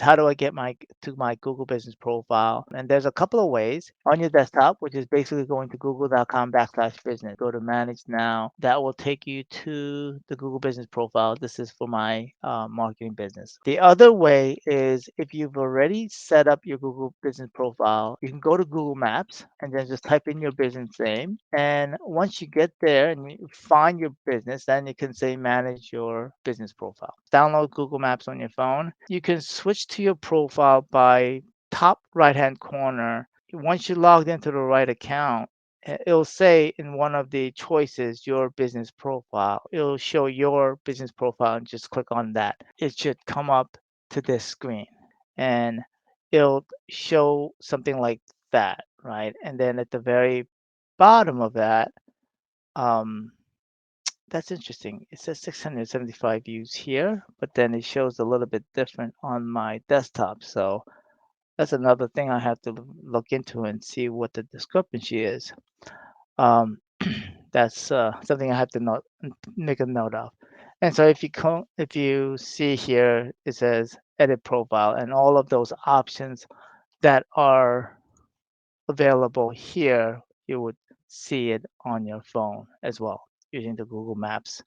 how do I get to my Google Business profile? And there's a couple of ways on your desktop, which is basically going to google.com/business. Go to Manage Now. That will take you to the Google Business profile. This is for my marketing business. The other way is if you've already set up your Google Business profile, you can go to Google Maps and then just type in your business name. And once you get there and you find your business, then you can say manage your business profile. Download Google Maps on your phone. You can switch to your profile by top right hand corner. Once you logged into the right account, it'll say in one of the choices your business profile. It'll show your business profile and just click on that. It should come up to this screen and it'll show something like that, right? And then at the very bottom of that, um, that's interesting. It says 675 views here, but then it shows a little bit different on my desktop. So that's another thing I have to look into and see what the discrepancy is. Um, that's something I have to make a note of. And so if you see here, it says edit profile and all of those options that are available here, you would see it on your phone as well using the Google Maps